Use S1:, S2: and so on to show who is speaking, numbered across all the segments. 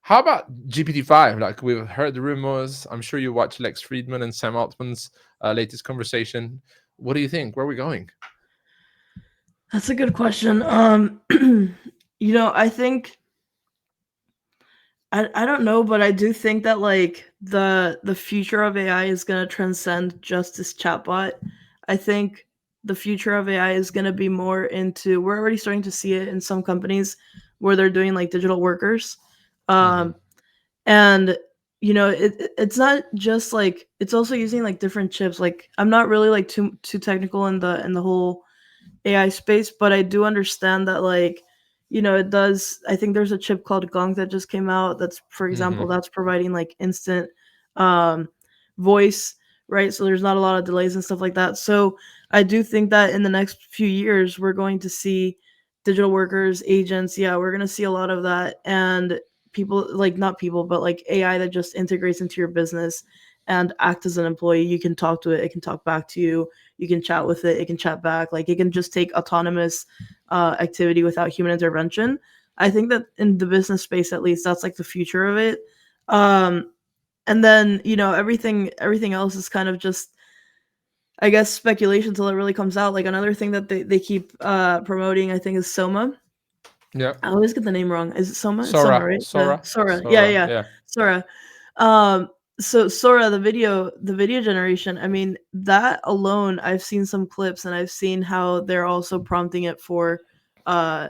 S1: How about GPT-5? Like we've heard the rumors. I'm sure you watched Lex Friedman and Sam Altman's latest conversation. What do you think? Where are we going?
S2: That's a good question. I think I don't know, but I do think that like the future of AI is gonna transcend just this chatbot. I think the future of AI is gonna be more into, we're already starting to see it in some companies where they're doing like digital workers.
S1: Hmm.
S2: Um and it's not just like, it's also using like different chips. Like I'm not really like too technical in the whole AI space, but I do understand that like, it does. I think there's a chip called Gong that just came out. That's, for example,
S1: Hmm.
S2: that's providing like instant um, voice, right? So there's not a lot of delays and stuff like that. So I do think that in the next few years we're going to see digital workers, agents. Yeah, we're gonna see a lot of that, and people, like, not people, but like AI that just integrates into your business and act as an employee. You can talk to it, it can talk back to you, you can chat with it, it can chat back, like it can just take autonomous activity without human intervention. I think that in the business space, at least, that's like the future of it. um and then everything else is kind of just, I guess, speculation until it really comes out. Like another thing that they keep promoting, I think, is Soma.
S1: Yeah.
S2: I always get the name wrong. Is it Soma? It's Soma,
S1: Sora,
S2: right? Yeah,
S1: Sora,
S2: Sora. Yeah,
S1: Sora.
S2: yeah,
S1: Yeah.
S2: Sora. Um, so Sora, the video generation. I mean, that alone, I've seen some clips and I've seen how they're also prompting it for, uh,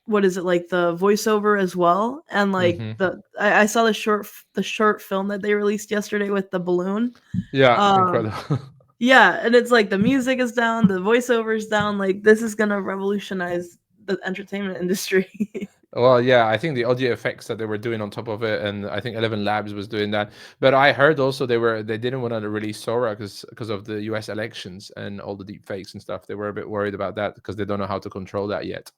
S2: what is it, like the voiceover as well, and like
S1: Hmm.
S2: I saw the short film that they released yesterday with the balloon.
S1: Yeah.
S2: Um,
S1: Incredible.
S2: yeah, and it's like the music is down, the voiceover is down. Like this is gonna revolutionize the entertainment industry.
S1: Well, yeah, I think the audio effects that they were doing on top of it, and I think 11 Labs was doing that. But I heard also they didn't want to release Sora because of the U.S. elections and all the deep fakes and stuff. They were a bit worried about that because they don't know how to control that yet.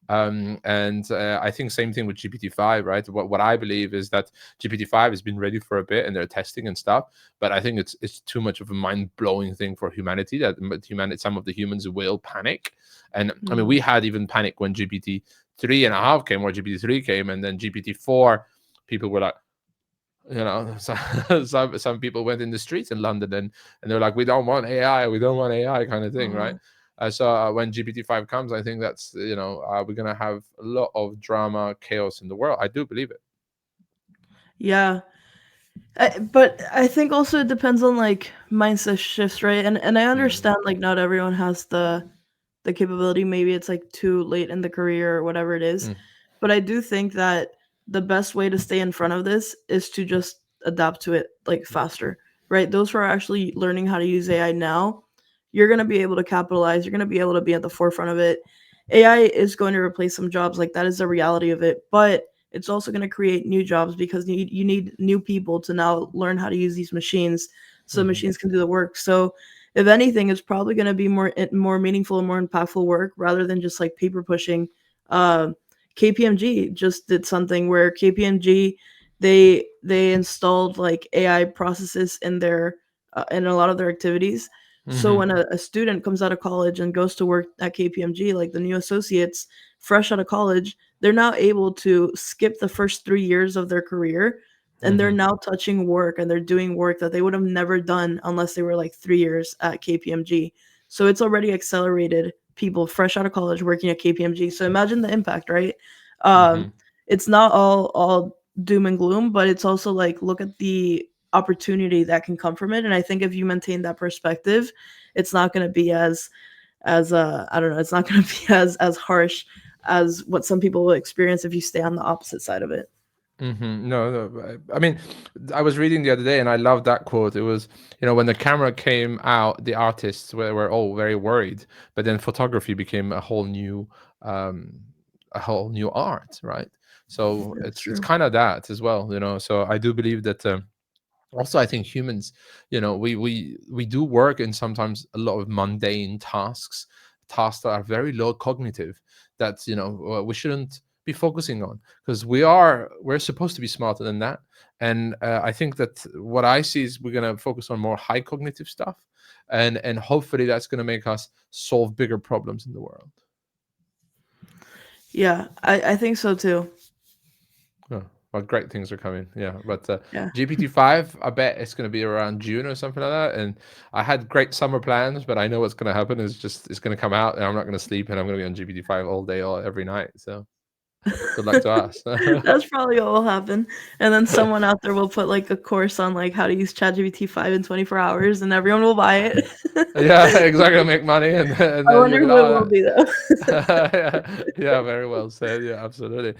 S1: And I think same thing with GPT-5, right? What I believe is that GPT-5 has been ready for a bit and they're testing and stuff, but I think it's too much of a mind blowing thing for humanity that humanity, some of the humans will panic. And I mean,
S2: Mm.
S1: we had even panic when GPT 3.5 came, or GPT-3 came, and then GPT-4. People were like, some people went in the streets in London and they're like, we don't want AI, we don't want AI, kind of thing, right?
S2: Oh,
S1: So when GPT-5 comes, I think that's we're gonna have a lot of drama, chaos in the world. I do believe it.
S2: yeah. But I think also it depends on like mindset shifts, right? And I
S1: Mm,
S2: understand like not everyone has the capability. Maybe it's like too late in the career or whatever it is.
S1: mm,
S2: But I do think that the best way to stay in front of this is to just adapt to it like faster, right? Those who are actually learning how to use AI now, you're gonna be able to capitalize. You're gonna be able to be at the forefront of it. AI is going to replace some jobs, like that is the reality of it. But it's also going to create new jobs because you need new people to now learn how to use these machines so the
S1: mhm,
S2: machines can do the work. So if anything, it's probably going to be more meaningful and more impactful work rather than just like paper pushing. uh, KPMG just did something where KPMG, they installed like AI processes in their in a lot of their activities. So
S1: mhm,
S2: when a student comes out of college and goes to work at KPMG, like the new associates fresh out of college, they're now able to skip the first 3 years of their career, and they're
S1: mhm,
S2: now touching work and they're doing work that they would have never done unless they were like 3 years at KPMG. So it's already accelerated people fresh out of college working at KPMG. So imagine the impact, right? Um,
S1: mhm.
S2: it's not all doom and gloom, but it's also like, look at the opportunity that can come from it. And I think if you maintain that perspective, it's not going to be as I don't know, it's not going to be as harsh as what some people will experience if you stay on the opposite side of it.
S1: No, no. I mean, I was reading the other day, and I loved that quote. It was, when the camera came out, the artists were all very worried, but then photography became um, a whole new art, right? So
S2: That's
S1: it's
S2: true.
S1: kind of that as well. So I do believe that. Also, I think humans, we do work in sometimes a lot of mundane tasks that are very low cognitive, that we shouldn't be focusing on, because we're supposed to be smarter than that. And I think that what I see is we're going to focus on more high cognitive stuff, and hopefully that's going to make us solve bigger problems in the world.
S2: Yeah, I think so too.
S1: Yeah. Well, great things are coming. Yeah, but
S2: Yeah.
S1: GPT-5, I bet it's going to be around June or something like that. And I had great summer plans, but I know what's going to happen is just it's going to come out, and I'm not going to sleep, and I'm going to be on GPT-5 all day, all every night. So good luck to us.
S2: That's probably what will happen. And then someone out there will put like a course on like how to use ChatGPT 5 in 24 hours and everyone will buy it.
S1: Yeah, exactly. Make money, and
S2: I
S1: then you'll
S2: wonder
S1: be
S2: who
S1: like,
S2: it will
S1: oh,
S2: be though.
S1: yeah, yeah, very well said. Yeah, absolutely.